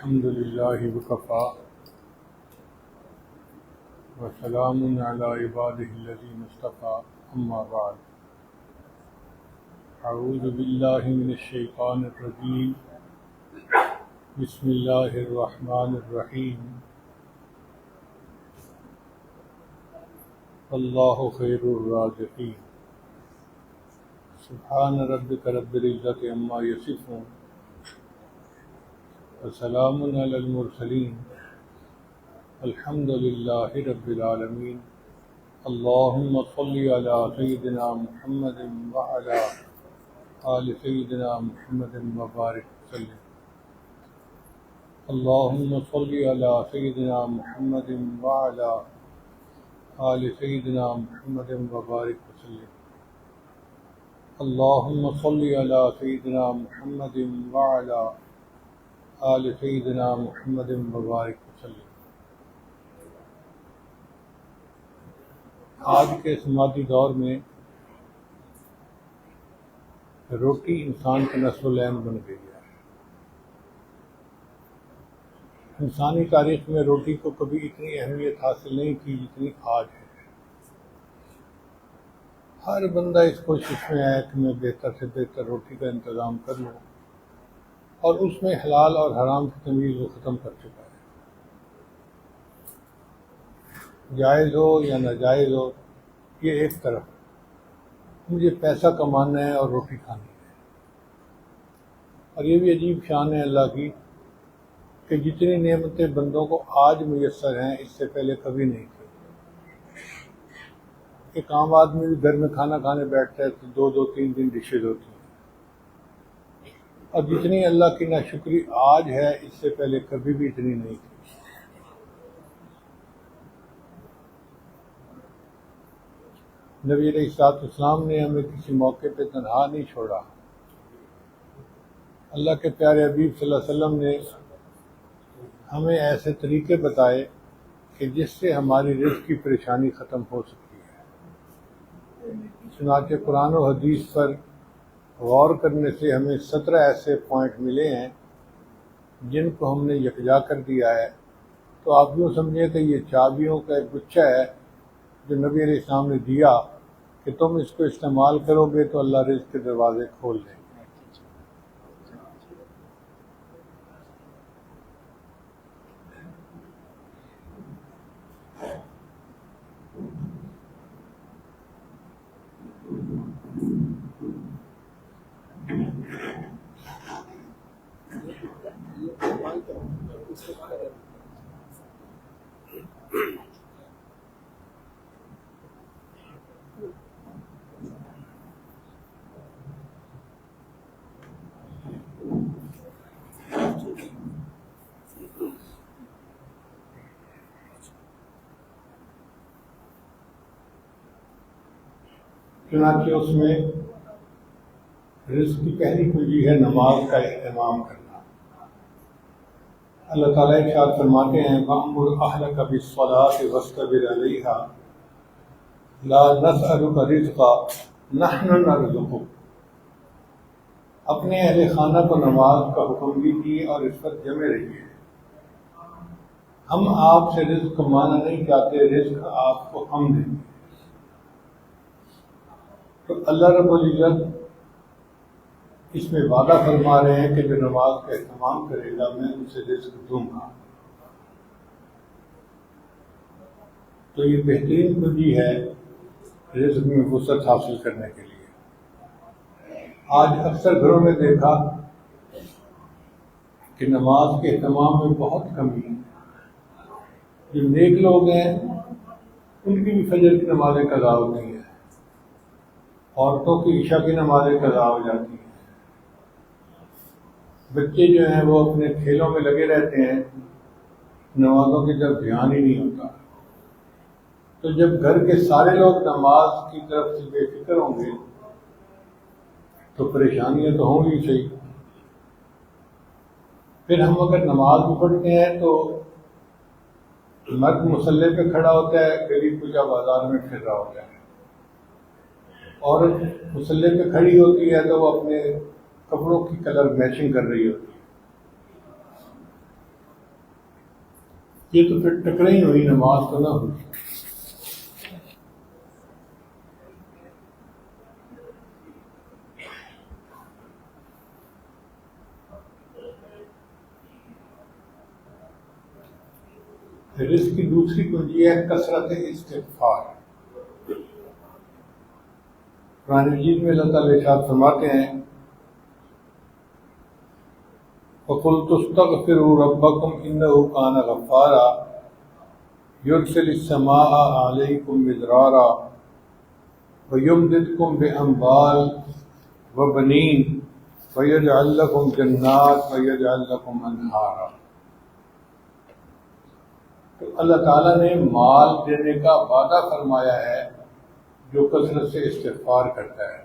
الحمد لله وكفى وسلام على عباده الذين اصطفى أما بعد أعوذ بالله من الشيطان الرجيم بسم الله الرحمن الرحيم الله خير الرازقين سبحان ربك رب العزة عما يصفون وسلام على المرسلين الحمد لله رب العالمين اللهم صل على سيدنا محمد وعلى آل سيدنا محمد وبارك وسلم اللهم صل على سيدنا محمد وعلى آل سيدنا محمد وبارك وسلم اللهم صل على سيدنا محمد وعلى آل سيدنا محمد وبارك وسلم۔ آج کے سماجی دور میں روٹی انسان کا نصب العین بن گئی ہے۔ انسانی تاریخ میں روٹی کو کبھی اتنی اہمیت حاصل نہیں کی جتنی آج ہے۔ ہر بندہ اس کوشش میں ہے کہ میں بہتر سے بہتر روٹی کا انتظام کر لوں، اور اس میں حلال اور حرام کی تمیز وہ ختم کر چکا ہے۔ جائز ہو یا ناجائز ہو، یہ ایک طرف، مجھے پیسہ کمانا ہے اور روٹی کھانی ہے۔ اور یہ بھی عجیب شان ہے اللہ کی کہ جتنی نعمتیں بندوں کو آج میسر ہیں اس سے پہلے کبھی نہیں تھی۔ ایک عام آدمی بھی گھر میں کھانا کھانے بیٹھتا ہے تو دو تین دن ڈشز ہوتی ہیں، اور جتنی اللہ کی ناشکری آج ہے اس سے پہلے کبھی بھی اتنی نہیں تھی۔ نبی علیہ الصلوۃ والسلام نے ہمیں کسی موقع پہ تنہا نہیں چھوڑا۔ اللہ کے پیارے حبیب صلی اللہ علیہ وسلم نے ہمیں ایسے طریقے بتائے کہ جس سے ہماری رزق کی پریشانی ختم ہو سکتی ہے۔ چنانچہ قرآن و حدیث پر غور کرنے سے ہمیں 17 ایسے پوائنٹ ملے ہیں جن کو ہم نے یکجا کر دیا ہے۔ تو آپ یوں سمجھیں کہ یہ چابیوں کا ایک گچھا ہے جو نبی علیہ السلام نے دیا کہ تم اس کو استعمال کرو گے تو اللہ رزق کے دروازے کھول دیں گے۔ چنانچہ اس میں رزق کی پہلی کنجی ہے نماز کا اہتمام کرنا۔ اللہ تعالیٰ ارشاد فرماتے ہیں وَأْمُرْ أَهْلَكَ بِالصَّلَاةِ وَاصْطَبِرْ عَلَيْهَا لَا نَسْأَلُكَ رِزْقًا نَحْنُ نَرْزُقُكَ۔ اپنے اہل خانہ کو نماز کا حکم دیجیے اور اس پر جمے رہیے۔ ہم آپ سے رزق کمانا نہیں چاہتے، رزق آپ کو ہم دیں گے۔ تو اللہ رب العزت اس میں وعدہ فرما رہے ہیں کہ جو نماز کا اہتمام کرے گا میں اسے رزق دوں گا۔ تو یہ بہترین کنجی ہے رزق میں وسعت حاصل کرنے کے لیے۔ آج اکثر گھروں میں دیکھا کہ نماز کے اہتمام میں بہت کمی ہے۔ جو نیک لوگ ہیں ان کی بھی فجر کی نمازیں قضا ہوتی ہیں، عورتوں کی عشاء کی نمازیں قضا ہو جاتی ہیں، بچے جو ہیں وہ اپنے کھیلوں میں لگے رہتے ہیں، نمازوں کی طرف دھیان ہی نہیں ہوتا۔ تو جب گھر کے سارے لوگ نماز کی طرف سے بے فکر ہوں گے تو پریشانیاں تو ہوں گی صحیح۔ پھر ہم اگر نماز بھی پڑھتے ہیں تو مرد مصلی پہ کھڑا ہوتا ہے، گلی کوچہ بازار میں پھر رہا ہوتا ہے، عورت مصلی پہ کھڑی ہوتی ہے تو وہ اپنے کپڑوں کی کلر میچنگ کر رہی ہوتی ہے۔ یہ تو پھر ٹکرے ہی ہوئی، نماز تو نہ ہوئی۔ رزق کی دوسری کنجی ہے کثرت استغفار۔ قرآن مجید میں اللہ تعالیٰ ارشاد فرماتے ہیں وَقُلْتُ اسْتَغْفِرُوا رَبَّكُمْ إِنَّهُ كَانَ غَفَّارًا يُرْسِلِ السَّمَاءَ عَلَيْكُمْ مِدْرَارًا وَيُمْدِدْكُمْ بِأَمْوَالٍ وَبَنِينَ وَيَجْعَلْ لَكُمْ جَنَّاتٍ وَيَجْعَلْ لَكُمْ أَنْهَارًا۔ تو اللہ تعالیٰ نے مال دینے کا وعدہ فرمایا ہے جو کثرت سے استغفار کرتا ہے۔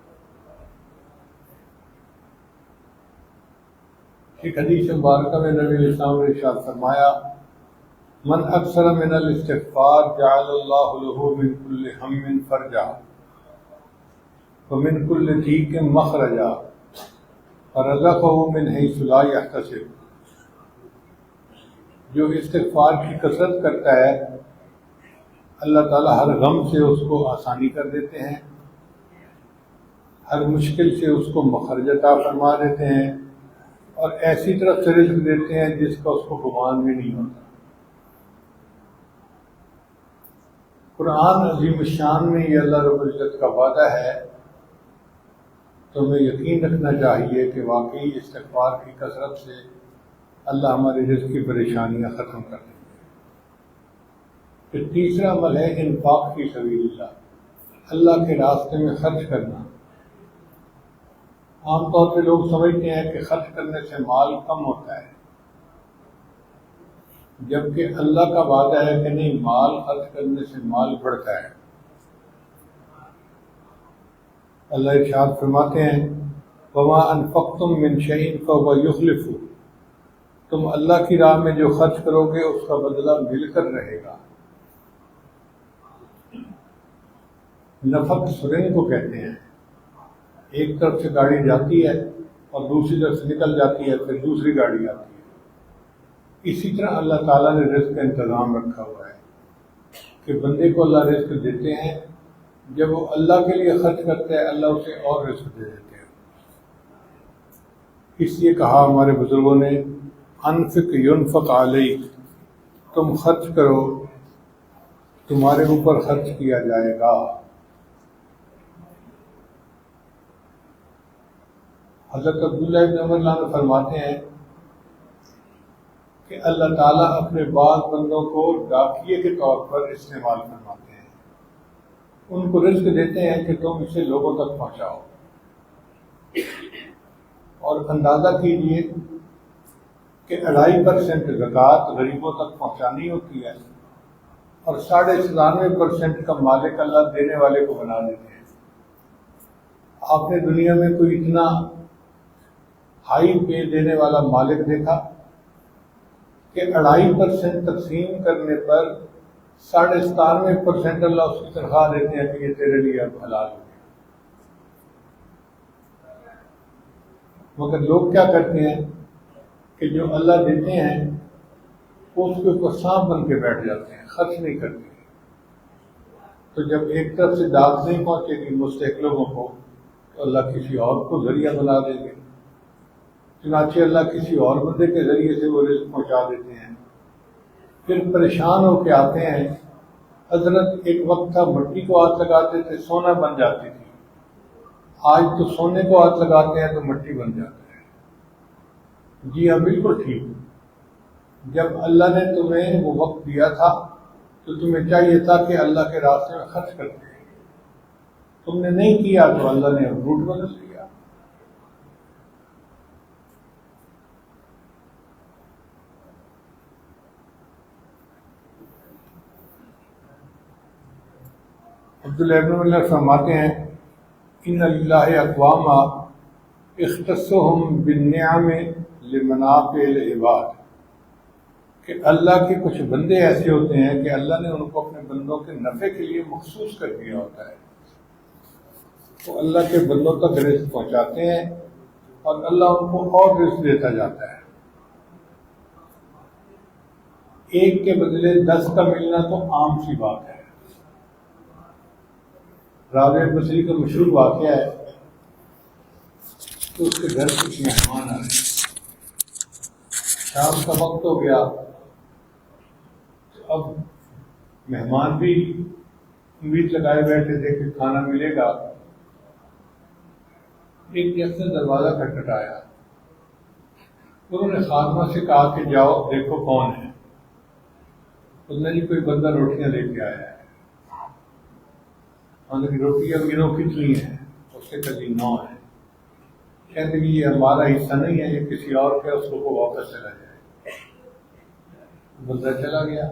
ایک حدیث مبارکہ میں نبی علیہ السلام نے ارشاد فرمایا من اکثر من الاستغفار جعل اللہ له من کل ہم فرجا ومن کل ضیق مخرجا ورزقہ من حیث لا یحتسب۔ جو استغفار کی کثرت کرتا ہے اللہ تعالیٰ ہر غم سے اس کو آسانی کر دیتے ہیں، ہر مشکل سے اس کو مخرج عطا فرما دیتے ہیں، اور ایسی طرف سے رزق دیتے ہیں جس کا اس کو گمان بھی نہیں ہوتا۔ قرآن عظیم الشان میں یہ اللہ رب العزت کا وعدہ ہے، تو ہمیں یقین رکھنا چاہیے کہ واقعی استغفار کی کثرت سے اللہ ہماری رزق کی پریشانیاں ختم کر دیں گے۔ پھر تیسرا عمل ہے انفاق فی سبیل اللہ، اللہ کے راستے میں خرچ کرنا۔ عام طور پہ لوگ سمجھتے ہیں کہ خرچ کرنے سے مال کم ہوتا ہے، جبکہ اللہ کا وعدہ ہے کہ نہیں، مال خرچ کرنے سے مال بڑھتا ہے۔ اللہ ارشاد فرماتے ہیں وَمَا أَنفَقْتُم مِّن شَيْءٍ فَهُوَ يُخْلِفُهُ۔ تم اللہ کی راہ میں جو خرچ کرو گے اس کا بدلہ مل کر رہے گا۔ نفق سرنگ کو کہتے ہیں، ایک طرف سے گاڑی جاتی ہے اور دوسری طرف سے نکل جاتی ہے، پھر دوسری گاڑی آتی ہے۔ اسی طرح اللہ تعالیٰ نے رزق کا انتظام رکھا ہوا ہے کہ بندے کو اللہ رزق دیتے ہیں، جب وہ اللہ کے لیے خرچ کرتا ہے اللہ اسے اور رزق دے دیتے ہیں۔ اس لیے کہا ہمارے بزرگوں نے انفق ينفق علیک، تم خرچ کرو تمہارے اوپر خرچ کیا جائے گا۔ حضرت عبداللہ بن عمر اللہ عنہ فرماتے ہیں کہ اللہ تعالیٰ اپنے بعض بندوں کو ڈاکیے کے طور پر استعمال فرماتے ہیں، ان کو رزق دیتے ہیں کہ تم اسے لوگوں تک پہنچاؤ، اور اندازہ کیجیے کہ 2.5% زکوٰۃ غریبوں تک پہنچانی ہوتی ہے، اور 97.5% کا مالک اللہ دینے والے کو بنا دیتے ہیں۔ آپ نے دنیا میں کوئی اتنا ہائی پے دینے والا مالک دیکھا کہ 2.5% تقسیم کرنے پر 97.5% اللہ اس کی تنخواہ دیتے ہیں کہ یہ تیرے لیے اب حلال ہو گیا۔ مگر لوگ کیا کرتے ہیں کہ جو اللہ دیتے ہیں وہ اس کے اوپر سانپ بن کے بیٹھ جاتے ہیں، خرچ نہیں کرتے۔ تو جب ایک طرف سے داد نہیں پہنچے گی مستحق لوگوں کو تو اللہ کسی اور کو ذریعہ بنا دیں گے، چنانچہ اللہ کسی اور بندے کے ذریعے سے وہ رزق پہنچا دیتے ہیں۔ پھر پریشان ہو کے آتے ہیں، حضرت ایک وقت تھا مٹی کو ہاتھ لگاتے تھے سونا بن جاتی تھی، آج تو سونے کو ہاتھ لگاتے ہیں تو مٹی بن جاتا ہے۔ جی ہاں، بالکل ٹھیک۔ جب اللہ نے تمہیں وہ وقت دیا تھا تو تمہیں چاہیے تھا کہ اللہ کے راستے میں خرچ کرتے، تم نے نہیں کیا تو اللہ نے روٹ بدل دیا۔ عبداللہ ابن عمر فرماتے ہیں ان للہ اقوام اختصهم بالنعم لمنافع العباد، کہ اللہ کے کچھ بندے ایسے ہوتے ہیں کہ اللہ نے ان کو اپنے بندوں کے نفع کے لیے مخصوص کر دیا ہوتا ہے، وہ اللہ کے بندوں تک رزق پہنچاتے ہیں اور اللہ ان کو اور رزق دیتا جاتا ہے۔ ایک کے بدلے 10 کا ملنا تو عام سی بات ہے۔ رابعہ بصری کا مشہور واقعہ ہے کہ اس کے گھر کچھ مہمان آ رہے، شام کا وقت ہو گیا، اب مہمان بھی امید لگائے بیٹھے تھے کہ کھانا ملے گا۔ ایک شخص نے دروازہ کھٹکھٹایا، انہوں نے خادمہ سے کہا کہ جاؤ دیکھو کون ہے۔ اس نے جی کوئی بندہ روٹیاں لے کے آیا ہے۔ انہوں نے روٹیاں گنو کتنی ہیں؟ اس سے کہا 9 ہے۔ کہتے کہ یہ ہمارا حصہ نہیں ہے، یہ کسی اور کا، اس کو واپس چلا جائے۔ بندہ چلا گیا۔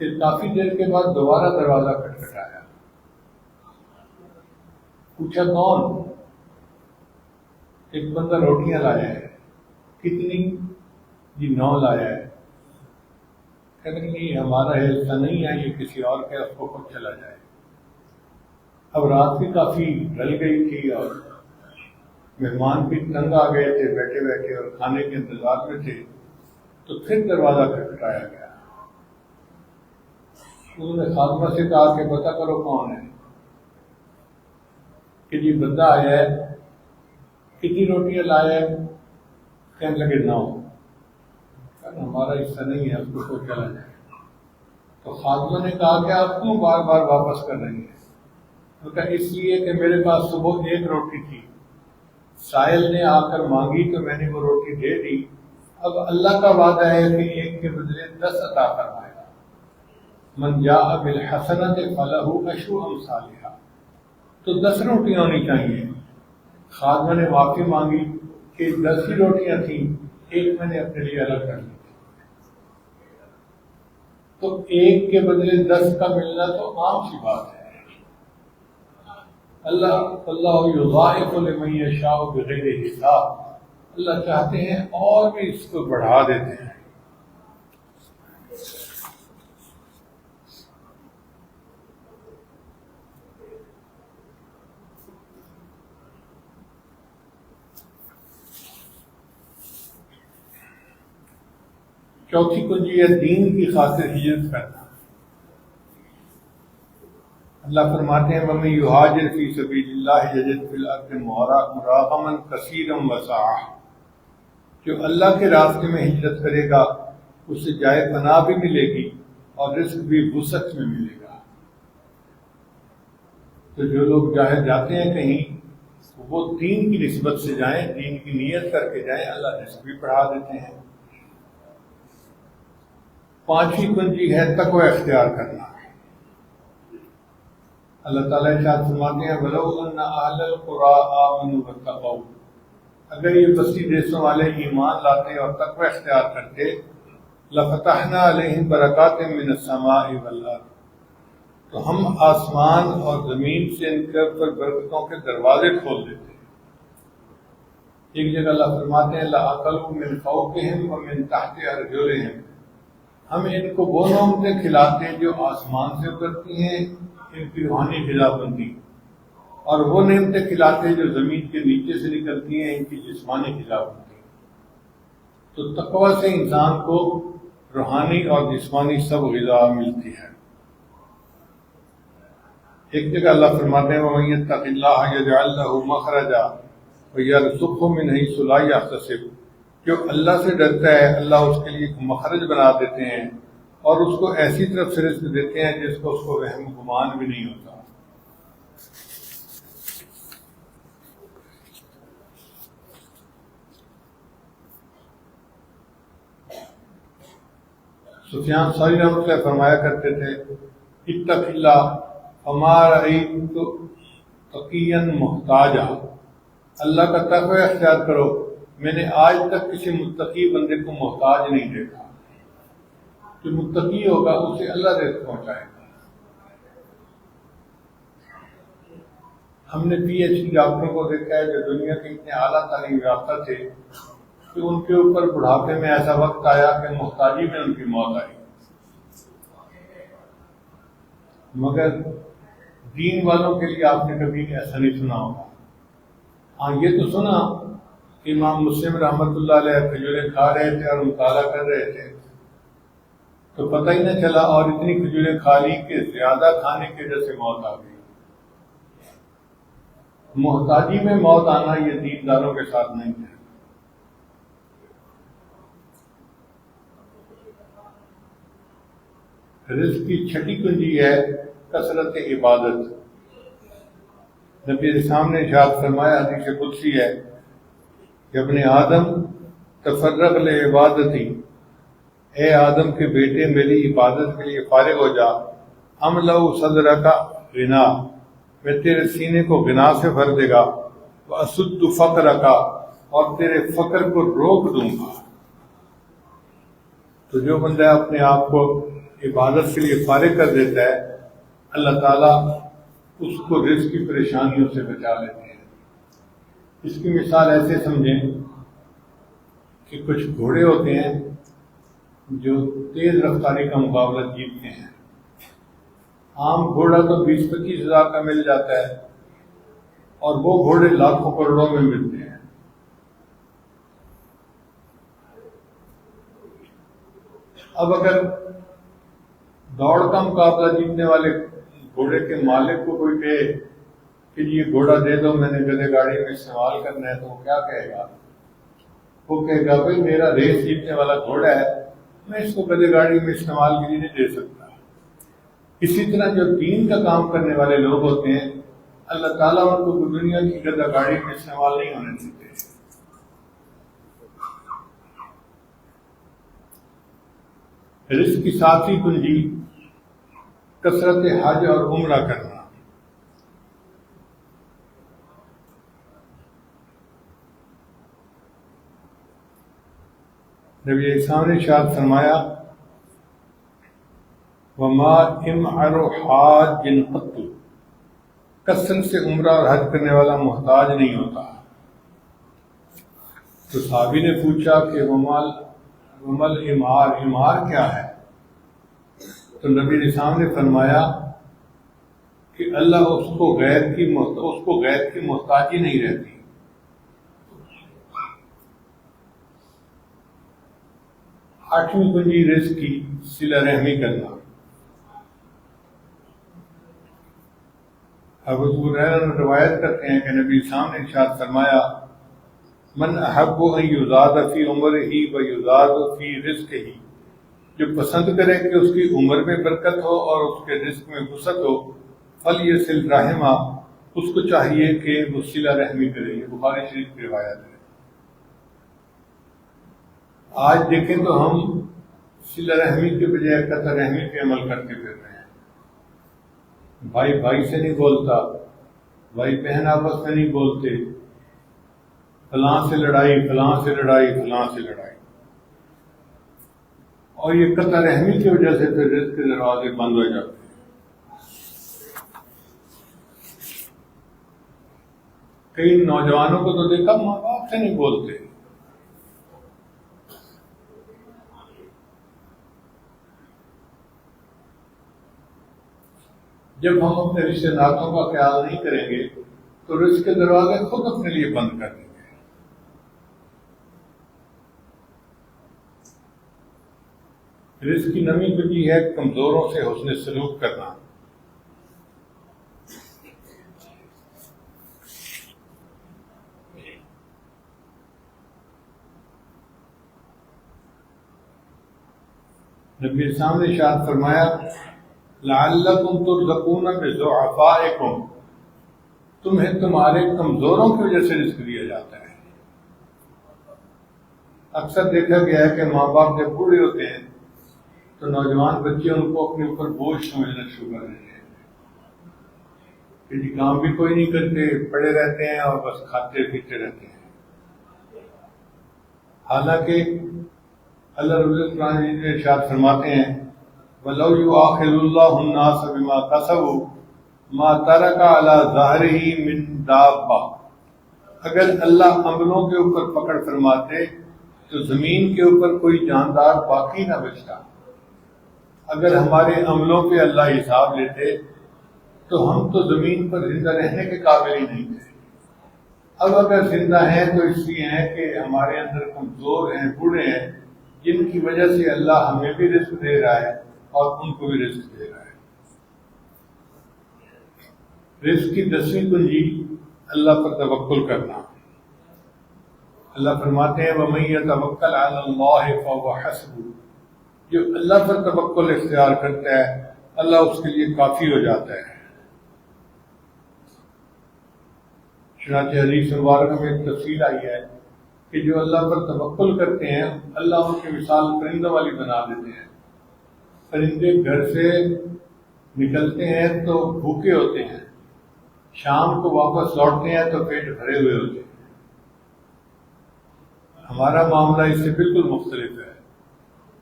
پھر کافی دیر کے بعد دوبارہ دروازہ کھٹکھٹایا، پوچھا کون؟ ایک بندہ روٹیاں لایا ہے۔ کتنی؟ جی 9 لایا ہے۔ کہتے کہ نہیں ہمارا حصہ نہیں ہے، یہ کسی اور کا، اس کو خود چلا جائے۔ اب رات بھی کافی ڈل گئی تھی اور مہمان بھی تنگ آ گئے تھے بیٹھے بیٹھے اور کھانے کے انتظار میں تھے، تو پھر دروازہ کھٹکھٹایا گیا۔ انہوں نے خادمہ سے کہا کہ پتہ کرو کون ہے۔ کہ جی بندہ آیا ہے۔ کتنی روٹیاں لایا ہے؟ کہنے لگے 9۔ ہمارا حصہ نہیں ہے، اس کو کوئی چلا جائے۔ تو خادمہ نے کہا کہ آپ کیوں بار بار واپس کر رہی ہیں؟ تو کہا اس لیے کہ میرے پاس صبح 1 روٹی تھی، سائل نے آ کر مانگی تو میں نے وہ روٹی دے دی۔ اب اللہ کا وعدہ ہے کہ 1 کے بدلے 10 عطا فرمائے گا۔ من جاء بالحسنۃ فلہ عشر امثالھا، تو 10 روٹیاں ہونی چاہیے۔ خادمہ نے معافی مانگی کہ 10 ہی روٹیاں تھیں، 1 میں نے اپنے لیے الگ کر لی۔ تو 1 کے بدلے 10 کا ملنا تو عام سی بات ہے۔ اللہ یضاعف لمن یشاء بغیر حساب، اللہ چاہتے ہیں اور بھی اس کو بڑھا دیتے ہیں۔ چوتھی کنجی ہے دین کی خاطر ہجرت کرنا۔ اللہ فرماتے ہیں وَمَن يُهَاجِرْ فِي سَبِيلِ اللَّهِ يَجِدْ فِي الْأَرْضِ مُرَاغَمًا كَثِيرًا وَسَعَةً، جو اللہ کے راستے میں ہجرت کرے گا اسے جائے پناہ بھی ملے گی اور رزق بھی وسعت میں ملے گا۔ تو جو لوگ جاتے ہیں کہیں وہ دین کی نسبت سے جائیں، دین کی نیت کر کے جائیں، اللہ رزق بھی بڑھا دیتے ہیں۔ 5ویں کنجی ہے تقوی اختیار کرنا۔ اللہ تعالیٰ ارشاد فرماتے ہیں وَلَوْ أَنَّ أَهْلَ الْقُرَىٰ آمَنُوا وَاتَّقَوْا، اگر یہ بستی دیسوں والے ایمان لاتے اور تقوی اختیار کرتے لَفَتَحْنَا عَلَيْهِمْ بَرَكَاتٍ مِّنَ السَّمَاءِ وَالْأَرْضِ، تو ہم آسمان اور زمین سے ان کے اوپر برکتوں کے دروازے کھول دیتے۔ ایک جگہ اللہ فرماتے ہیں لَأَكَلُوا مِنْ فَوْقِهِمْ وَمِنْ تَحْتِ أَرْجُلِهِمْ، ہم ان کو وہ نعمتیں کھلاتے جو آسمان سے اترتی ہیں، ان کی روحانی غذا بندی، اور وہ نعمتیں کھلاتے جو زمین کے نیچے سے نکلتی ہیں، ان کی جسمانی غذا بندی۔ تو تقوی سے انسان کو روحانی اور جسمانی سب غذا ملتی ہے۔ ایک جگہ اللہ فرماتے ہیں وَمَن يَتَّقِ اللَّهَ يَجْعَل لَّهُ مَخْرَجًا وَيَرْزُقْهُ مِنْ حَيْثُ لَا يَحْتَسِبُ، جو اللہ سے ڈرتا ہے اللہ اس کے لیے ایک مخرج بنا دیتے ہیں اور اس کو ایسی طرف سے رزق دیتے ہیں جس کو اس کو وہم گمان بھی نہیں ہوتا۔ سفیان ثوری رحمۃ اللہ فرمایا کرتے تھے اتق اللہ فما رأیت تقیا محتاجا، اللہ کا تقوی اختیار کرو، میں نے آج تک کسی متقی بندے کو محتاج نہیں دیکھا۔ جو متقی ہوگا اسے اللہ رزق پہنچائے گا۔ ہم نے پی ایچ ڈی ڈاکٹروں کو دیکھا ہے جو دنیا کے اتنے اعلیٰ تعلیم یافتہ تھے کہ ان کے اوپر بڑھاپے میں ایسا وقت آیا کہ محتاجی میں ان کی موت آئی، مگر دین والوں کے لیے آپ نے کبھی ایسا نہیں سنا ہوگا۔ ہاں یہ تو سنا کہ امام مسلم رحمۃ اللہ علیہ کھجوریں کھا رہے تھے اور مطالعہ کر رہے تھے، تو پتہ ہی نہ چلا اور اتنی کھجوریں کھا لی کہ زیادہ کھانے کی وجہ سے موت آ گئی۔ محتاجی میں موت آنا یہ دینداروں کے ساتھ نہیں ہے۔ رزق کی چھٹی کنجی ہے کثرت عبادت۔ نبی اسلام نے ارشاد فرمایا، حدیث قدسی ہے کہ ابن آدم تفرغ لعبادتی، اے آدم کے بیٹے میری عبادت کے لیے فارغ ہو جا، املأ صدرک غنا، میں تیرے سینے کو غنا سے بھر دے گا، واسد فقرک، اور تیرے فقر کو روک دوں گا۔ تو جو بندہ اپنے آپ کو عبادت کے لیے فارغ کر دیتا ہے، اللہ تعالیٰ اس کو رزق کی پریشانیوں سے بچا لیتے ہیں۔ اس کی مثال ایسے سمجھیں کہ کچھ گھوڑے ہوتے ہیں جو تیز رفتاری کا مقابلہ جیتتے ہیں۔ عام گھوڑا تو 20-25 ہزار کا مل جاتا ہے اور وہ گھوڑے لاکھوں کروڑوں میں ملتے ہیں۔ اب اگر دوڑ کا مقابلہ جیتنے والے گھوڑے کے مالک کو کوئی کہے کہ یہ گھوڑا دے دو، میں نے گدے گاڑی میں استعمال کرنا ہے، تو وہ کیا کہے گا؟ وہ کہے گا بھائی میرا ریس جیتنے والا گھوڑا ہے، میں اس کو گدے گاڑی میں استعمال کے لیے نہیں دے سکتا۔ اسی طرح جو دین کا کام کرنے والے لوگ ہوتے ہیں، اللہ تعالیٰ ان کو دنیا کی گدہ گاڑی میں استعمال نہیں ہونے دیتے۔ رزق کی ساتھی کنجی کثرت حج اور عمرہ کرنا۔ نبی اسلام نے ارشاد فرمایا، وما امعر حاج قط، کثرت سے عمرہ اور حج کرنے والا محتاج نہیں ہوتا۔ تو صحابی نے پوچھا کہ ومل امار، امار کیا ہے؟ تو نبی اسلام نے فرمایا کہ اللہ اس کو غیر کی محتاجی نہیں رہتی۔ آٹھویں کنجی رزق کی صلہ رحمی کرنا۔ ابو ہریرہ روایت کرتے ہیں کہ نبی اسلام نے ارشاد فرمایا، من احب ان یزاد فی عمرہ و یزاد فی رزقہ، جو پسند کرے کہ اس کی عمر میں برکت ہو اور اس کے رزق میں وسعت ہو، فلیصل رحمہ، اس کو چاہیے کہ وہ صلہ رحمی کرے۔ یہ بخاری شریف کی روایت ہے۔ آج دیکھیں تو ہم صلہ رحمی کے بجائے قطع رحمی پہ عمل کرتے پھر رہے ہیں۔ بھائی بھائی سے نہیں بولتا، بھائی بہن آپس میں نہیں بولتے، فلاں سے لڑائی، فلاں سے لڑائی، فلاں سے لڑائی، اور یہ قطع رحمی کی وجہ سے پھر رزق کے دروازے بند ہو جاتے ہیں۔ کئی نوجوانوں کو تو دیکھا ماں باپ سے نہیں بولتے۔ جب ہم اپنے رشتے ناتوں کا خیال نہیں کریں گے تو رزق کے دروازے خود اپنے لیے بند کر دیں گے۔ رزق کی نمی کنجی ہے کمزوروں سے حسن سلوک کرنا۔ نبی اسلام نے ارشاد فرمایا، لعلکم ترزقون بضعفائکم، تمہیں تمہارے کمزوروں کی وجہ سے رزق دیا جاتا ہے۔ اکثر دیکھا گیا ہے کہ ماں باپ جب بوڑھے ہوتے ہیں تو نوجوان بچے ان کو اپنے اوپر بوجھ سمجھنا شروع کر دیتے ہیں کہ جی کام بھی کوئی نہیں کرتے، پڑے رہتے ہیں اور بس کھاتے پیتے رہتے ہیں۔ حالانکہ اللہ رب العزت نے ارشاد فرماتے ہیں، وَلَوْ يُؤَاخِذُ اللَّهُ النَّاسَ بِمَا كَسَبُوا مَا تَرَكَ عَلَى ظَهْرِهِ مِن دَابَّةٍ، اگر اللہ عملوں کے اوپر پکڑ فرماتے تو زمین کے اوپر کوئی جاندار باقی نہ بچتا۔ اگر ہمارے عملوں پہ اللہ حساب لیتے تو ہم تو زمین پر زندہ رہنے کے قابل ہی نہیں تھے۔ اب اگر زندہ ہیں تو اس لیے ہیں کہ ہمارے اندر کمزور ہیں، بوڑھے ہیں، جن کی وجہ سے اللہ ہمیں بھی رزق دے رہا ہے اور ان کو بھی رزق دے رہا ہے۔ رزق کی 10ویں کنجی اللہ پر توکل کرنا۔ اللہ فرماتے ہیں وَمَن يَتَوَكَّلْ عَلَى اللَّهِ فَهُوَ حَسْبُهُ، جو اللہ پر توکل اختیار کرتا ہے اللہ اس کے لیے کافی ہو جاتا ہے۔ چنانچہ حدیث مبارکہ میں ایک تفصیل آئی ہے کہ جو اللہ پر توکل کرتے ہیں اللہ ان کی مثال پرندوں والی بنا دیتے ہیں۔ پرندے گھر سے نکلتے ہیں تو بھوکے ہوتے ہیں، شام کو واپس لوٹتے ہیں تو پیٹ بھرے ہوئے ہوتے ہیں۔ ہمارا معاملہ اس سے بالکل مختلف ہے۔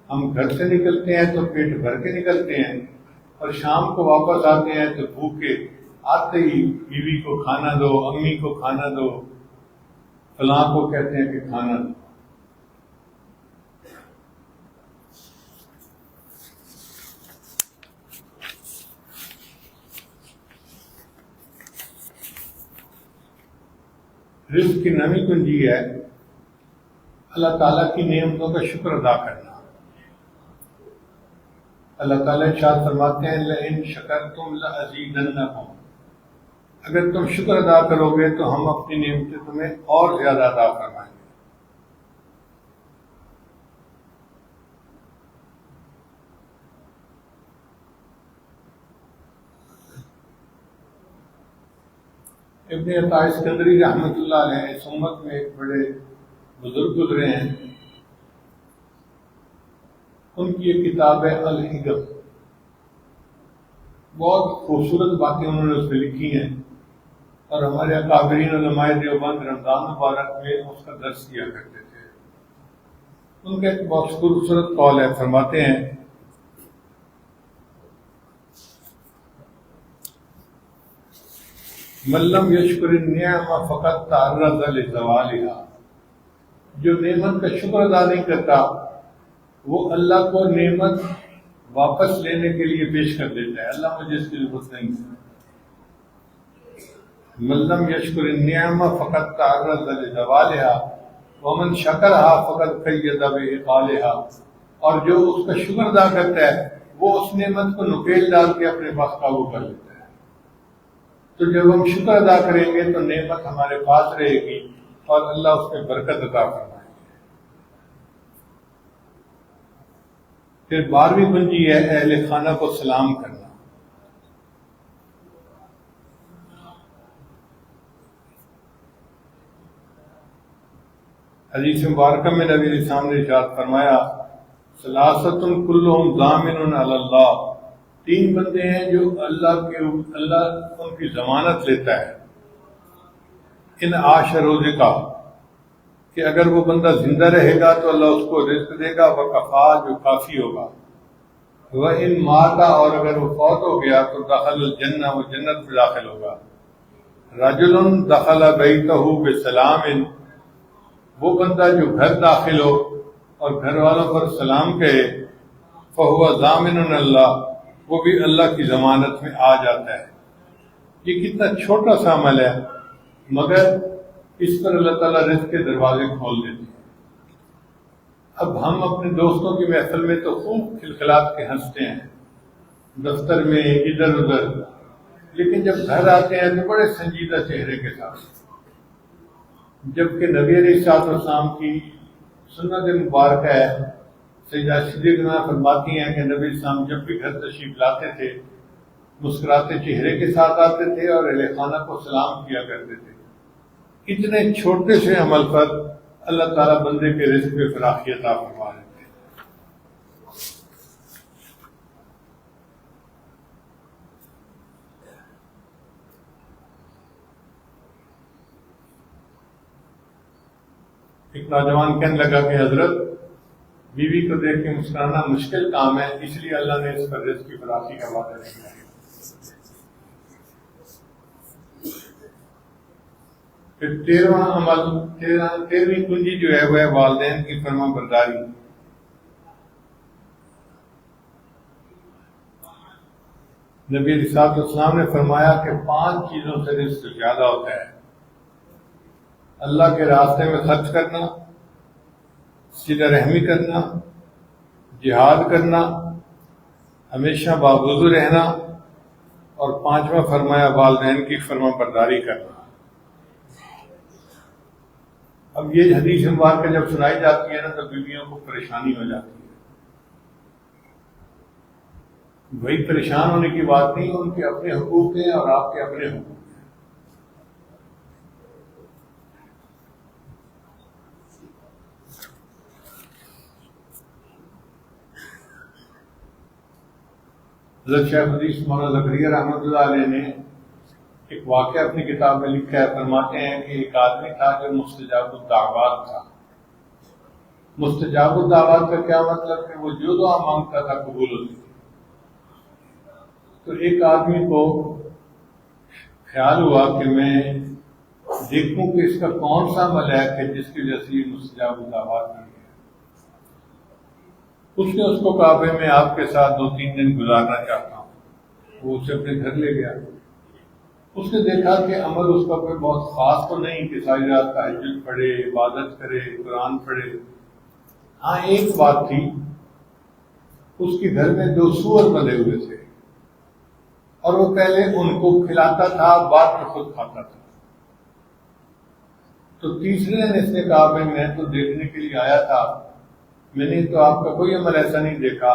ہم گھر سے نکلتے ہیں تو پیٹ بھر کے نکلتے ہیں اور شام کو واپس آتے ہیں تو بھوکے، آتے ہی بیوی کو کھانا دو، امی کو کھانا دو، فلاں کو کہتے ہیں کہ کھانا دو۔ رزق کی 9ویں کنجی ہے اللہ تعالیٰ کی نعمتوں کا شکر ادا کرنا۔ اللہ تعالیٰ ارشاد فرماتے ہیں لَئِن شَكَرْتُمْ لَأَزِيدَنَّكُمْ، اگر تم شکر ادا کرو گے تو ہم اپنی نعمتیں تمہیں اور زیادہ ادا فرمائیں گے۔ ابن عطاء اسکندری رحمۃ اللہ علیہ اس امت میں ایک بڑے بزرگ گزرے ہیں، ان کی ایک کتاب ہے الحکم، بہت خوبصورت باتیں انہوں نے اس میں لکھی ہیں اور ہمارے اکابرین علماء دیوبند رمضان مبارک میں اس کا درس کیا کرتے تھے۔ ان کا ایک بہت خوبصورت قول ہے، فرماتے ہیں من لم یشکر النعمہ فقط تعرض لزوالها، جو نعمت کا شکر ادا نہیں کرتا وہ اللہ کو نعمت واپس لینے کے لیے پیش کر دیتا ہے، اللہ مجھے اس کی ضرورت نہیں ہے۔ من لم یشکر النعمہ فقط تعرض لزوالها ومن شکرها فقط قید بعقالها، اور جو اس کا شکر ادا کرتا ہے وہ اس نعمت کو نکیل ڈال کے اپنے پاس قابو کر لیتا ہے۔ تو جب ہم شکر ادا کریں گے تو نعمت ہمارے پاس رہے گی اور اللہ اس میں برکت عطا فرمائے گے۔ پھر 12ویں کنجی ہے اہل خانہ کو سلام کرنا۔ حدیث مبارکہ میں نبی علیہ السلام نے ارشاد فرمایا ثلاثۃ کلہم ضامن علی اللہ، 3 بندے ہیں جو اللہ ان کی ضمانت لیتا ہے، ان عاش روزقا، کہ اگر وہ بندہ زندہ رہے گا تو اللہ اس کو رزق دے گا، وکفا، جو کافی ہوگا، وَإِن مَاتَ، اور اگر وہ فوت ہو گیا تو دخل الجنہ، وہ جنت میں داخل ہوگا۔ رجل دخل بیتہ بسلام، وہ بندہ جو گھر داخل ہو اور گھر والوں پر سلام کہے، فَهُوَ ضَامِنٌ اللہ، وہ بھی اللہ کی ضمانت میں آ جاتا ہے۔ یہ کتنا چھوٹا سا عمل ہے مگر اس پر اللہ تعالیٰ رزق کے دروازے کھول دیتے ہیں۔ اب ہم اپنے دوستوں کی محفل میں تو خوب کھلکھلاتے کے ہنستے ہیں، دفتر میں ادھر ادھر، لیکن جب گھر آتے ہیں تو بڑے سنجیدہ چہرے کے ساتھ، جبکہ نبی علیہ السلام کی سنت مبارکہ ہے، سیدہ صدیقہ فرماتی ہیں کہ نبی السلام جب بھی گھر تشریف لاتے تھے مسکراتے چہرے کے ساتھ آتے تھے اور اہل خانہ کو سلام کیا کرتے تھے۔ اتنے چھوٹے سے عمل پر اللہ تعالیٰ بندے کے رزق میں فراخی عطا فرما دیتے ہیں۔ ایک نوجوان کہنے لگا کہ حضرت بیوی کو دیکھ کے مسکرانا مشکل کام ہے، اس لیے اللہ نے اس پر رزق کی فراخی کا وعدہ نہیں کیا۔ پھر 13واں عمل، 13ویں کنجی جو ہے وہ ہے والدین کی فرما برداری۔ نبی علیہ السلام نے فرمایا کہ 5 چیزوں سے رزق زیادہ ہوتا ہے: اللہ کے راستے میں خرچ کرنا، صلہ رحمی کرنا، جہاد کرنا، ہمیشہ باوضو رہنا، اور 5واں فرمایا والدین کی فرما برداری کرنا۔ اب یہ حدیث مبارکہ جب سنائی جاتی ہے نا تو بیویوں کو پریشانی ہو جاتی ہے۔ وہی پریشان ہونے کی بات نہیں، ان کے اپنے حقوق ہیں اور آپ کے اپنے حقوق ہیں۔ حضرت شیخ حدیث مولانا زکریا رحمۃ اللہ علیہ نے ایک واقعہ اپنی کتاب میں لکھا ہے۔ فرماتے ہیں کہ ایک آدمی تھا جو مستجاب الدعوات تھا۔ مستجاب الدعوات کا کیا مطلب کہ وہ جو دعا مانگتا تھا قبول ہوتی تھی۔ تو ایک آدمی کو خیال ہوا کہ میں دیکھوں کہ اس کا کون سا عمل ہے کہ جس کی وجہ سے یہ مستجاب الدعوات نہیں ہے۔ اس نے اس کو کہا کہ میں آپ کے ساتھ 2-3 دن گزارنا چاہتا ہوں۔ وہ اسے اپنے گھر لے گیا۔ اس نے دیکھا کہ عمل اس کا کوئی بہت خاص تو نہیں کہ ساری رات تہجد پڑھے، عبادت کرے، قرآن پڑھے۔ ہاں ایک بات تھی، اس کے گھر میں 2 سور بندے ہوئے تھے اور وہ پہلے ان کو کھلاتا تھا، بعد میں خود کھاتا تھا۔ تو تیسرے دن اس نے کہا کہ میں تو دیکھنے کے لیے آیا تھا، میں نے تو آپ کا کوئی عمل ایسا نہیں دیکھا،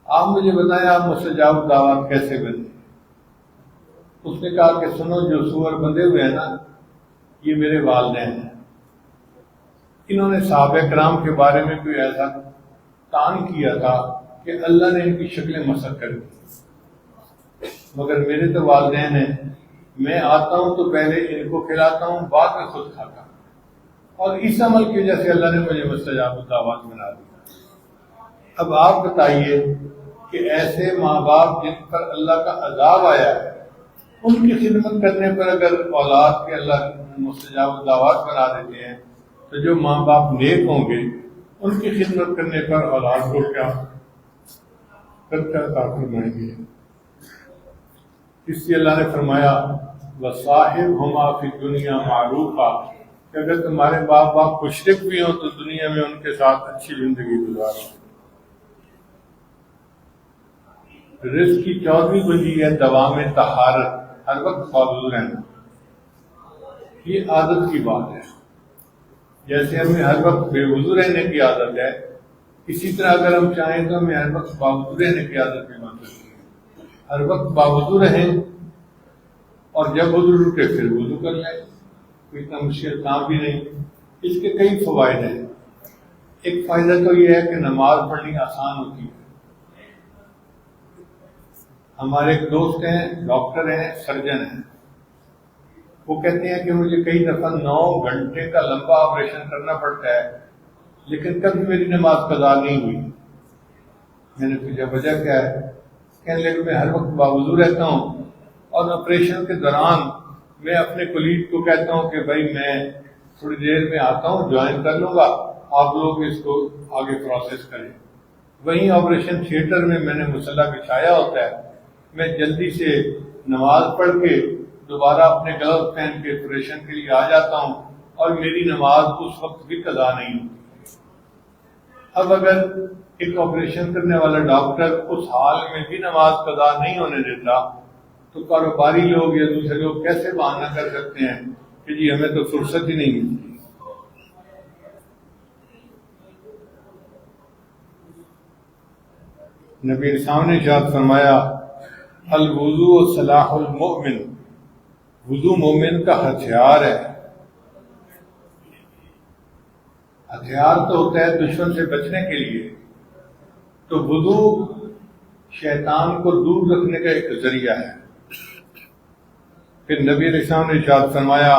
آپ مجھے بتائیں آپ مستجاب الدعوات کیسے بنے؟ اس نے کہا کہ سنو، جو سور بندے ہوئے ہیں نا یہ میرے والدین ہیں۔ انہوں نے صحابہ کرام کے بارے میں کوئی ایسا تان کیا تھا کہ اللہ نے ان کی شکلیں مسخ کر دی، مگر میرے تو والدین ہیں، میں آتا ہوں تو پہلے ان کو کھلاتا ہوں، بعد میں خود کھاتا ہوں، اور اس عمل کی وجہ سے اللہ نے مجھے مستجاب الدعوات بنا دیا۔ اب آپ بتائیے کہ ایسے ماں باپ جن پر اللہ کا عذاب آیا ہے، ان کی خدمت کرنے پر اگر اولاد کے اللہ مستجاب الدعوات بنا دیتے ہیں تو جو ماں باپ نیک ہوں گے ان کی خدمت کرنے پر اولاد کو کیا فرمائیں گے۔ اس لیے اللہ نے فرمایا وَصَاحِبْهُمَا فِي الدُّنْيَا مَعْرُوفًا کہ اگر تمہارے باپ مشرک بھی ہوں تو دنیا میں ان کے ساتھ اچھی زندگی گزارو۔ رزق کی 14ویں کنجی ہے دوام طہارت، ہر وقت باوضو رہنا۔ یہ عادت کی بات ہے، جیسے ہمیں ہر وقت بے وضو رہنے کی عادت ہے، اسی طرح اگر ہم چاہیں تو ہمیں ہر وقت باوضو رہنے کی عادت بھی بن سکتی ہے۔ ہر وقت باوضو رہیں اور جب وضو رکے پھر وضو کر لیں، کوئی اتنا مشکل کام بھی نہیں۔ اس کے کئی فوائد ہیں۔ ایک فائدہ تو یہ ہے کہ نماز پڑھنی آسان ہوتی ہے۔ ہمارے ایک دوست ہیں، ڈاکٹر ہیں، سرجن ہیں، وہ کہتے ہیں کہ مجھے کئی دفعہ 9 گھنٹے کا لمبا آپریشن کرنا پڑتا ہے لیکن کبھی میری نماز قضا نہیں ہوئی۔ میں نے پوچھا وجہ کیا ہے؟ کہنے لگے میں ہر وقت باوضو رہتا ہوں اور آپریشن کے دوران میں اپنے کولیگ کو کہتا ہوں کہ بھائی میں تھوڑی دیر میں آتا ہوں، جوائن کر لوں گا، آپ لوگ اس کو آگے پروسیس کریں۔ وہیں آپریشن تھیٹر میں نے مصلی بچھایا ہوتا ہے، میں جلدی سے نماز پڑھ کے دوبارہ اپنے گلوز پہن کے آپریشن کے لیے آ جاتا ہوں اور میری نماز اس وقت بھی قضا نہیں ہوتی۔ اب اگر ایک آپریشن کرنے والا ڈاکٹر اس حال میں بھی نماز قضا نہیں ہونے دیتا تو کاروباری لوگ یا دوسرے لوگ کیسے بہانہ کر سکتے ہیں کہ جی ہمیں تو فرصت ہی نہیں ملتی۔ نبی اسلام نے ارشاد فرمایا الوضوء سلاح المؤمن، وضو مومن کا ہتھیار ہے۔ ہتھیار تو ہوتا ہے دشمن سے بچنے کے لیے، تو وضو شیطان کو دور رکھنے کا ایک ذریعہ ہے۔ پھر نبی علیہ السلام نے ارشاد فرمایا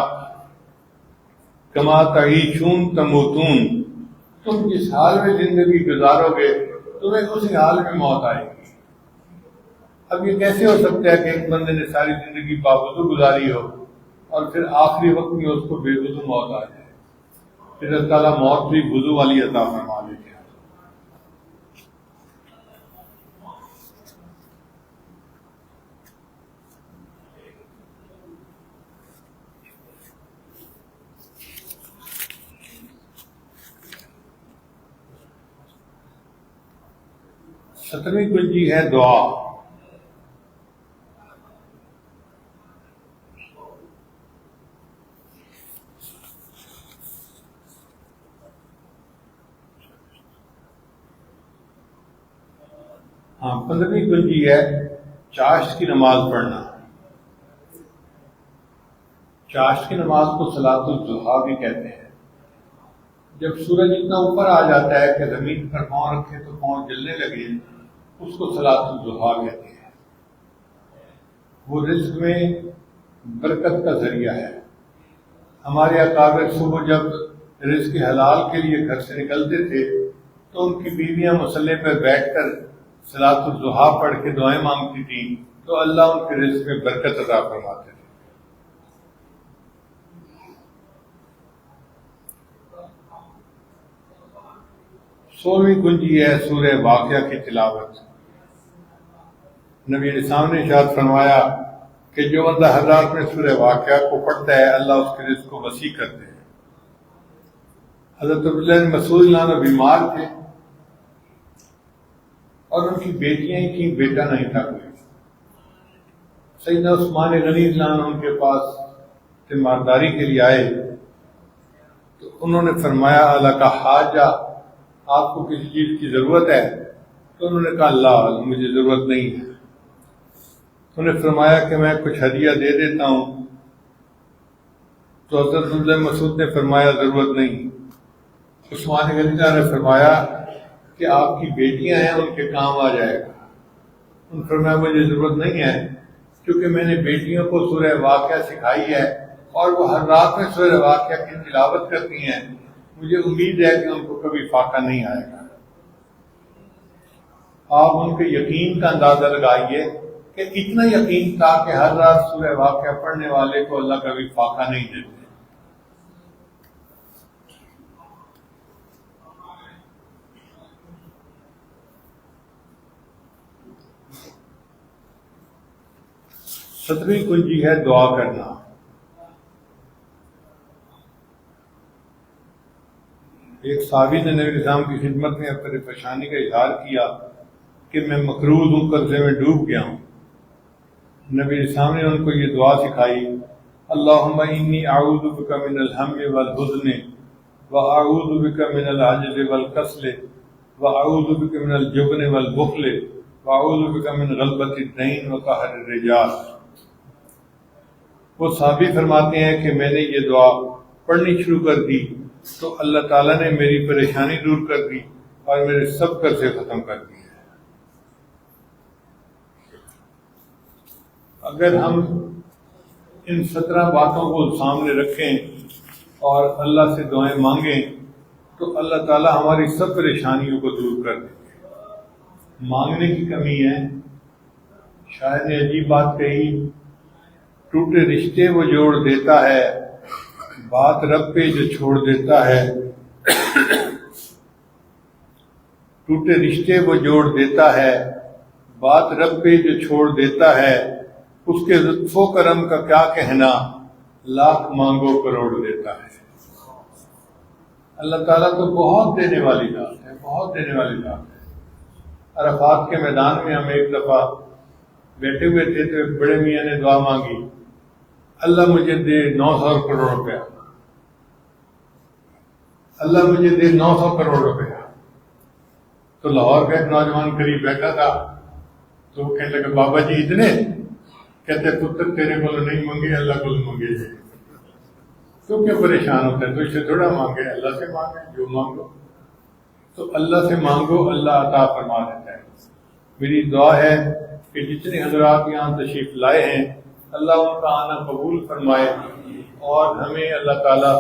کما تعیشون تموتون، تم جس حال میں زندگی گزارو گے تمہیں اسی حال میں موت آئے گی۔ اب یہ کیسے ہو سکتا ہے کہ ایک بندے نے ساری زندگی باوضو گزاری ہو اور پھر آخری وقت میں اس کو بے وضو موت آ جائے؟ پھر اللہ تعالیٰ موت بھی وضو والی عطا فرما دیتے ہیں۔ 17ویں کنجی ہے دعا. ہاں 15ویں کنجی ہے چاشت کی نماز پڑھنا. چاشت کی نماز کو صلاۃ الضحیٰ بھی کہتے ہیں. جب سورج اتنا اوپر آ جاتا ہے کہ زمین پر پاؤں رکھے تو پاؤں جلنے لگے، اس کو صلاۃ الضحیٰ کہتے ہیں. وہ رزق میں برکت کا ذریعہ ہے. ہمارے اکابر صبح جب رزق حلال کے لیے گھر سے نکلتے تھے تو ان کی بیویاں مصلی پر بیٹھ کر صلاۃ الضحیٰ پڑھ کے دعائیں مانگتی تھیں تو اللہ ان کے رزق میں برکت عطا فرماتے تھے. سولہویں کنجی ہے سورہ واقعہ کی تلاوت. نبی علیہ السلام نے ارشاد فرمایا کہ جو بندہ ہر رات میں سورہ واقعہ کو پڑھتا ہے اللہ اس کے رزق کو وسیع کرتے ہیں. حضرت عبداللہ بن مسعود رضی اللہ عنہ بیمار تھے اور ان کی بیٹیاں ہی تھیں، بیٹا نہیں تھا کوئی. سیدنا عثمان غنی رضی اللہ عنہ ان کے پاس تیمارداری کے لیے آئے تو انہوں نے فرمایا اللہ کا حاجہ، آپ کو کسی چیز کی ضرورت ہے؟ تو انہوں نے کہا اللہ مجھے ضرورت نہیں ہے. انہوں نے فرمایا کہ میں کچھ ہدیہ دے دیتا ہوں. تو حضرت عبداللہ بن مسعود نے فرمایا ضرورت نہیں. عثمان غنی نے فرمایا کہ آپ کی بیٹیاں ہیں ان کے کام آ جائے گا. انہوں نے فرمایا مجھے ضرورت نہیں ہے کیونکہ میں نے بیٹیوں کو سورہ واقعہ سکھائی ہے اور وہ ہر رات میں سورہ واقعہ کی تلاوت کرتی ہیں، مجھے امید ہے کہ ان کو کبھی فاقہ نہیں آئے گا. آپ ان کے یقین کا اندازہ لگائیے کہ اتنا یقین تھا کہ ہر رات سورہ واقعہ پڑھنے والے کو اللہ کبھی فاقہ نہیں دیتے. ستویں کنجی ہے دعا کرنا. ایک صحابی نے نبی اسلام کی خدمت میں اپنی پریشانی کا اظہار کیا کہ میں مقروض ہوں، قرضے میں ڈوب گیا ہوں. نبی اسلام نے ان کو یہ دعا سکھائی، اللہم انی اعوذ بک من الہم والحزن واعوذ بک من العجز والکسل واعوذ بک من الجبن والبخل واعوذ بک من غلبۃ الدین وقہر الرجال. وہ صحابی فرماتے ہیں کہ میں نے یہ دعا پڑھنی شروع کر دی تو اللہ تعالیٰ نے میری پریشانی دور کر دی اور میرے سب قرضے ختم کر دیے. اگر ہم ان 17 باتوں کو سامنے رکھیں اور اللہ سے دعائیں مانگیں تو اللہ تعالیٰ ہماری سب پریشانیوں کو دور کر دیں گے. مانگنے کی کمی ہے. شاید نے عجیب بات کہی، ٹوٹے رشتے وہ جوڑ دیتا ہے، بات رب پہ جو چھوڑ دیتا ہے. ٹوٹے رشتے وہ جوڑ دیتا ہے، بات رب پہ جو چھوڑ دیتا ہے. اس کے لطف و کرم کا کیا کہنا، لاکھ مانگو کروڑ دیتا ہے. اللہ تعالیٰ تو بہت دینے والی ذات ہے، بہت دینے والی ذات ہے. عرفات کے میدان میں ہم ایک دفعہ بیٹھے ہوئے تھے تو ایک بڑے میاں نے دعا مانگی، اللہ مجھے دے 900 کروڑ روپیہ، اللہ مجھے دے 900 کروڑ روپیہ. تو لاہور کا ایک نوجوان قریب بیٹھا تھا تو وہ کہنے لگا بابا جی اتنے؟ کہتے پتر تیرے کو نہیں منگے اللہ کو منگے جائے. تو کیا پریشان ہوتا ہے؟ تو اس سے تھوڑا مانگے، اللہ سے مانگے جو مانگو. تو اللہ سے مانگو، اللہ عطا فرما دیتا ہے. میری دعا ہے کہ جتنے حضرات یہاں تشریف لائے ہیں اللہ ان کا آنا قبول فرمائے اور ہمیں اللہ تعالیٰ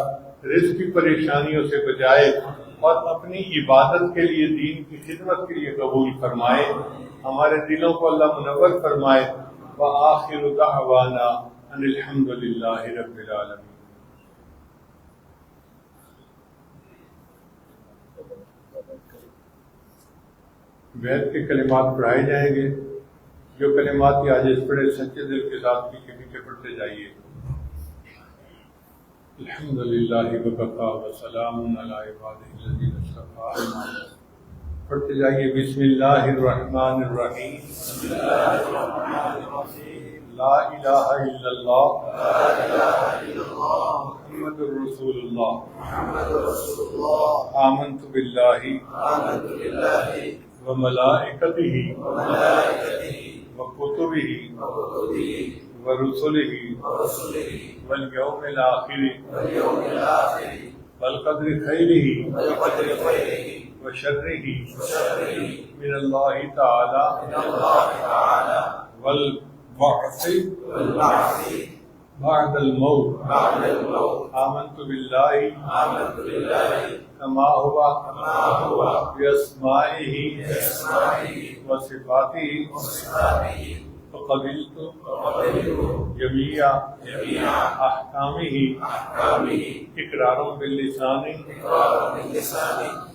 رزق کی پریشانیوں سے بچائے اور اپنی عبادت کے لیے، دین کی خدمت کے لیے قبول فرمائے. ہمارے دلوں کو اللہ منور فرمائے. وآخر دعوانا ان الحمد للہ رب العالمین. بیت کے کلمات پڑھائے جائیں گے. جو کلمات کی آج اس پڑھے سچے دل کے ساتھ پیچھے پیچھے پڑھتے جائیے. الحمد للہ وکفی وسلام علی عبادہ الذین اصطفی. پڑھتے جائیے. بسم اللہ الرحمن الرحیم. لا الہ الا اللہ محمد رسول اللہ. آمنت باللہ وملائکتہ وکتبہ ورسلہ والیوم الآخر والقدر خیرہ وشرہ من اللہ تعالی والبعث بعد الموت. آمنت باللہ کما ہوا باسمائہ وصفاتہ فقبلت جمیع احکامہ اقرار باللسان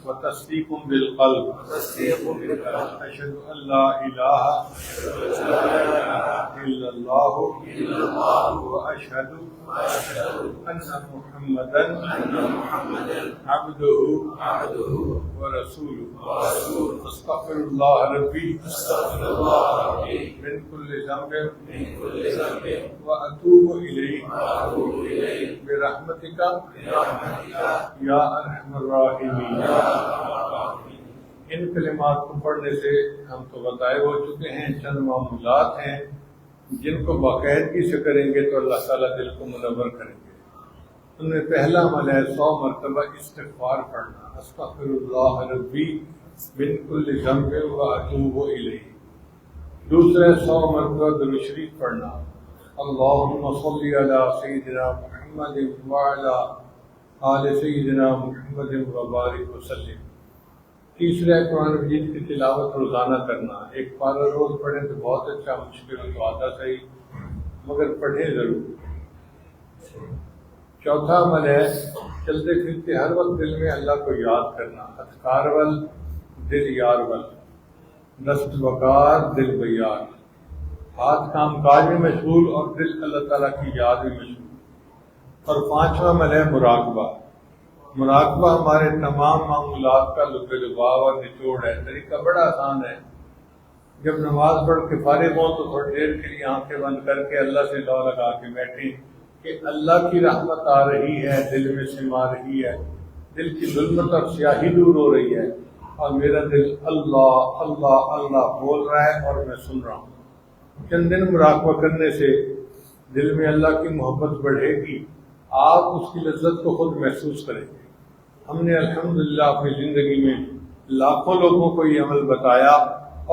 وتصدیق بالقلب. اشہد ان لا الہ الا اللہ واشہد ان محمدا عبدہ ورسولہ. استغفر اللہ ربی من كل ذنب وأتوب إليه برحمتك یا ارحم الراحمین. ان کلمات کو پڑھنے سے ہم تو بتائے ہو چکے ہیں چند معمولات ہیں جن کو باقاعدگی سے کریں گے تو اللہ تعالیٰ دل کو منور کریں گے. ان میں پہلا عمل ہے 100 مرتبہ استغفار پڑھنا. استغفر اللہ ربی من كل ذنب وأتوب إليه. دوسرا 100 مرتبہ درود شریف پڑھنا. اللہم صلی علی سیدنا محمد وعلی آل سیدنا محمد وبارک وسلم. تیسرا قرآن مجید کی تلاوت روزانہ کرنا. ایک پارہ روز پڑھیں تو بہت اچھا، مشکل تو آتا صحیح مگر پڑھیں ضرور. چوتھا عمل ہے چلتے پھرتے ہر وقت دل میں اللہ کو یاد کرنا. اذکار ول دل یار ول، دست بکار دل بیار. ہاتھ کام کاج میں مشغول اور دل اللہ تعالیٰ کی یاد میں مشغول. اور پانچواں عمل ہے مراقبہ. مراقبہ ہمارے تمام معمولات کا لب لباب اور نچوڑ ہے. طریقہ بڑا آسان ہے. جب نماز پڑھ کے فارغ ہوں تو تھوڑی دیر کے لیے آنکھیں بند کر کے اللہ سے دعا لگا کے بیٹھیں کہ اللہ کی رحمت آ رہی ہے، دل میں سما رہی ہے، دل کی ظلمت اور سیاہی دور ہو رہی ہے اور میرا دل اللہ اللہ اللہ بول رہا ہے اور میں سن رہا ہوں. چند دن مراقبہ کرنے سے دل میں اللہ کی محبت بڑھے گی. آپ اس کی لذت کو خود محسوس کریں گے. ہم نے الحمدللہ اپنی زندگی میں لاکھوں لوگوں کو یہ عمل بتایا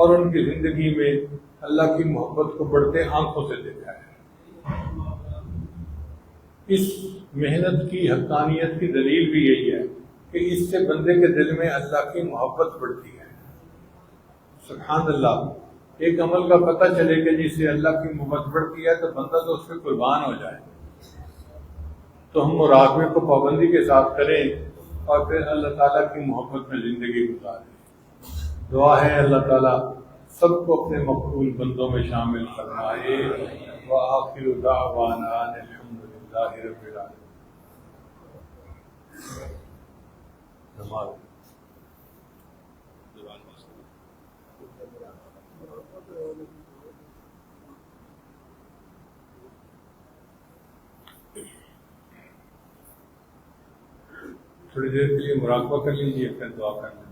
اور ان کی زندگی میں اللہ کی محبت کو بڑھتے آنکھوں سے دیکھا ہے. اس محنت کی حقانیت کی دلیل بھی یہی ہے کہ اس سے بندے کے دل میں اللہ کی محبت بڑھتی ہے. سبحان اللہ. ایک عمل کا پتہ چلے کہ جس سے اللہ کی محبت بڑھتی ہے تو بندہ تو اس پہ قربان ہو جائے. تو ہم مراقبے کو پابندی کے ساتھ کریں اور پھر اللہ تعالیٰ کی محبت میں زندگی گزاریں. دعا ہے اللہ تعالیٰ سب کو اپنے مقبول بندوں میں شامل فرمائے. وآخر دعوانا الحمدللہ رب العالمین. تھوڑی دیر کے لیے مراقبہ کر لیجیے پھر دعا کر لیں.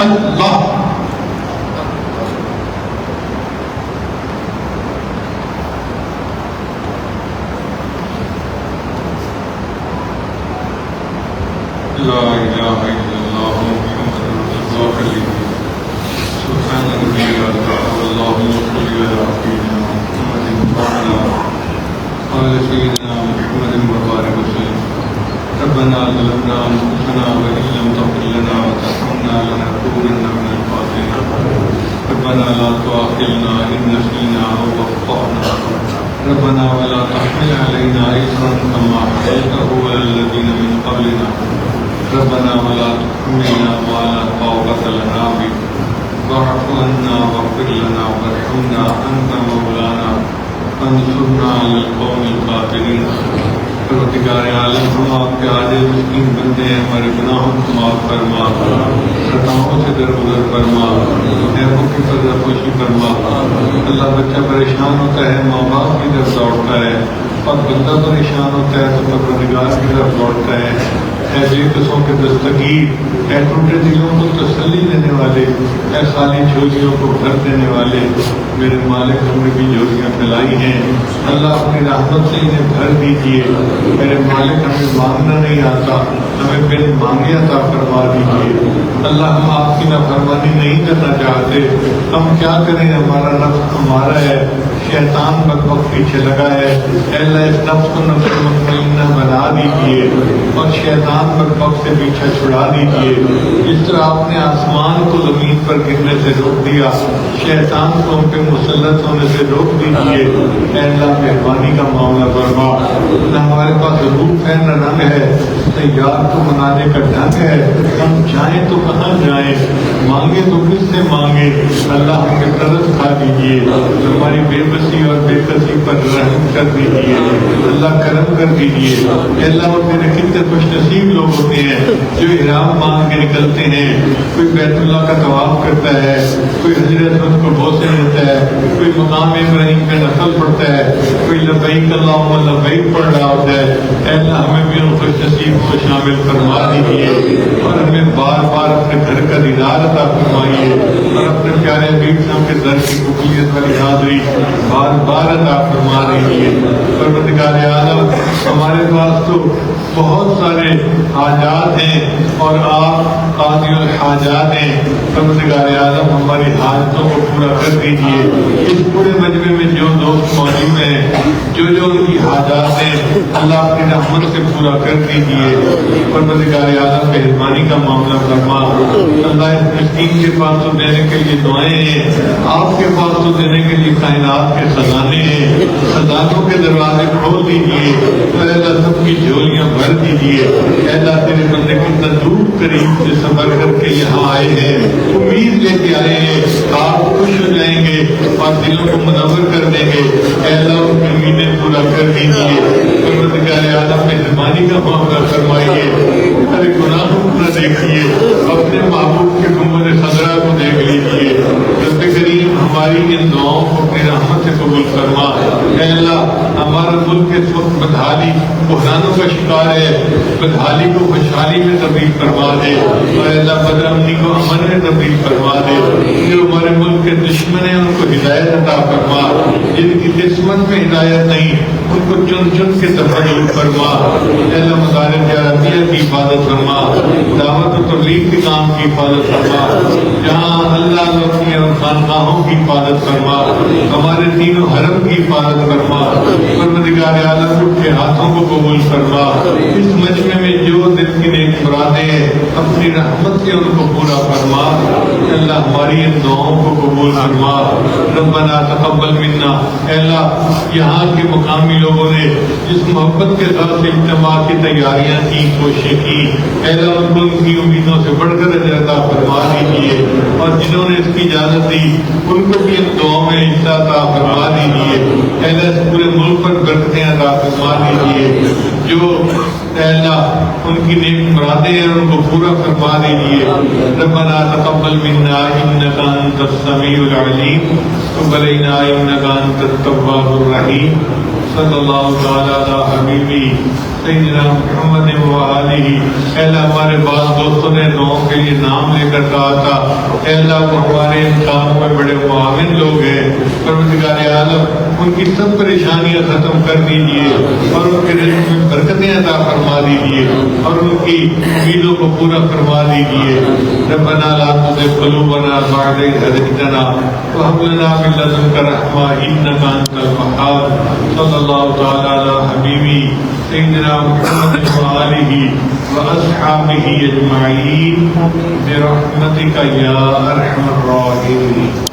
اللہ لا الہ الا اللہ محمد رسول اللہ سبحان ربی العظیم اللہم صلی علی سیدنا محمد وعلی آل سیدنا محمد وبارک وسلم ربنا ظلمنا انفسنا وان لم تغفر لنا وترحمنا لنكونن من الخاسرين ربنا لا تؤاخذنا ان نسينا او اخطأنا ربنا ولا تحمل علينا إصرا كما حملته على الذين من قبلنا ربنا ولا تحملنا ما لا طاقة لنا به واعف عنا واغفر لنا وارحمنا أنت مولانا فانصرنا على القوم الكافرين پروردگار عالم ہم آپ کے عاجز مسکین بندے ہیں، ہمارے گناہوں کو معاف فرما، خطاؤں سے درگزر فرما، نیکوں کی فضل پوشی فرما۔ اللہ بچہ پریشان ہوتا ہے ماں باپ کی طرف دوڑتا ہے، اور بندہ پریشان ہوتا ہے تو پروردگار کی طرف دوڑتا ہے۔ اے بے کسوں کے دستگیر، اے ٹوٹے دلوں کو تسلی دینے والے، اے خالی جھولیوں کو بھر دینے والے، میرے مالک ہم نے بھی جھولیاں پھیلائی ہیں، اللہ اپنی رحمت سے انہیں بھر دیجیے۔ میرے مالک ہمیں مانگنا نہیں آتا، ہمیں بن مانگے عطا فرما دیجیے۔ اللہ ہم آپ کی نافرمانی نہیں کرنا چاہتے، ہم کیا کریں، ہمارا نفس ہمارا ہے، شیطان بدبخت پیچھے لگا ہے۔ اے اللہ اس نفس کو نفس مطمئنہ بنا دیجیے اور شیطان بدبخت سے پیچھا چھڑا دیجیے۔ جس طرح آپ نے آسمان کو زمین پر گرنے سے روک دیا، شیطان کو ہم پہ مسلط ہونے سے روک دیجیے۔ اے اللہ مہربانی کا معاملہ فرما، نہ ہمارے پاس روپ ہے نہ رنگ ہے، تیار کو منانے کا ڈھنگ ہے، ہم جائیں تو کہاں جائیں، مانگے تو کس سے مانگے۔ اللہ ہمیں قرض کھا دیجیے، ہماری بے بسی اور بے کسی پر رحم کر دیجیے، اللہ کرم کر دیجیے۔ اللہ اور میرے کتنے خوش نصیب لوگ ہوتے ہیں جو احرام مانگ کے نکلتے ہیں، کوئی بیت اللہ کا طواف کرتا ہے، کوئی حجر اسود کو بوسے دیتا ہے، کوئی مقام ابراہیم پہ نفل پڑھتا ہے، کوئی لبیک اللہم لبیک پڑھ رہا ہوتا ہے۔ اے اللہ ہمیں بھی ان خوش نصیب کو شامل فرما دیجیے اور ہمیں بار بار اپنے گھر کا دیدار عطا فرمائیے اور اپنے پیارے حبیب صاحب کے در کی قبولیت والی حاضری بار بار عطا فرما دیجیے۔ پروردگار عالم ہمارے پاس تو بہت سارے حاجات ہیں اور آپ قاضی الحاجات ہیں، پروردگار عالم ہماری حاجتوں کو پورا کر دیجیے۔ اس پورے مجمع میں جو دوست موجود ہیں، جو ان کی حاجات ہیں، اللہ اپنی رحمت سے پورا کر دیجیے۔ پروردگار اعظم مہربانی کا معاملہ فرما، اللہ اس مسکین کے پاس تو دینے کے لیے دعائیں ہیں، آپ کے پاس تو دینے کے لیے کائنات کے خزانے ہیں، خزانوں کے دروازے کھول دیجیے، اللہ سب کی جھولیاں بھر دیجیے۔ اللہ تیرے بندے کتنا دور قریب سے سفر کر کے یہاں آئے ہیں، امید لے کے آئے ہیں، آپ خوش ہو جائیں گے اور دلوں کو منور کر دیں گے۔ اللہ ان کی امیدیں پورا کر دیجیے۔ پروردگار اعظم مہربانی کا معاملہ فرمائیے، ہمارے گناہوں کو نہ دیکھیے، اپنے محبوب کے گنبد خضرا کو دیکھ لیجیے۔ رب کریم ہماری ان دعاؤں کو اپنی رحمت سے قبول فرما۔ اے اللہ ہمارا ملک اس وقت بدحالی بحرانوں کا شکار ہے، بدحالی کو خوشحالی میں تبدیل فرما دے اور اللہ بدامنی کو امن میں تبدیل فرما دے۔ جو ہمارے ملک کے دشمن ہیں ان کو ہدایت عطا فرما، جن کی قسمت میں ہدایت نہیں ان کو چن چن کے تبدیل فرما۔ اللہ مدارس عربیہ کی حفاظت فرما، دعوت و تبلیغ کے کام کی حفاظت فرما، جہاں اللہ لوٹی اور خانقاہوں کی حفاظت فرما، ہمارے تینوں حرم کی حفاظت فرما۔ پروردگار عالم کے ہاتھوں کو قبول فرما۔ اس مجمع میں جو دل کی نیک مرادیں ہیں اپنی رحمت سے ان کو پورا فرما۔ اللہ ہماری ان دعاؤں کو قبول فرما۔ ربنا تقبل منا، اے اللہ یہاں کے مقامی لوگوں نے جس محبت کے ساتھ اجتماع کی تیاریاں کی، کوششیں کی، اے اللہ ان کو ان کی امیدوں سے بڑھ کر اجر عطا فرما دیجیے، اور جنہوں نے اس کی اجازت دی ان کو بھی ان دعاؤں میں حصہ عطا فرما دیجیے۔ اے اللہ اس پورے ملک پر برکتیں عطا فرما دیجیے، جو اے اللہ ان کی نیک مرادیں ہیں ان کو پورا فرما دیجیے۔ ربنا تقبل منا انک انت السمیع العلیم وتب علینا انک انت التواب الرحیم۔ صلی اللہ تعالیٰ علی حبیبی سیدنا محمد و آلہ. اے اللہ ہمارے بعض دوستوں نے دعاؤں کے لیے نام لے کر کہا تھا اے اللہ وہ ہمارے ان کاموں میں بڑے معاون لوگ ہیں. پروردگار عالم ان کی سب پریشانیاں ختم کر دیجیے اور ان کے رزق میں برکتیں عطا فرما دیجیے اور ان کی امیدوں کو پورا فرما دیجیے. ربنا لا تزغ قلوبنا بعد إذ هديتنا وهب لنا من لدنك رحمة إنك أنت الوهاب. صلى الله تعالى على حبيبي سيدنا محمد وآله وأصحابه أجمعين برحمتك يا أرحم الراحمين.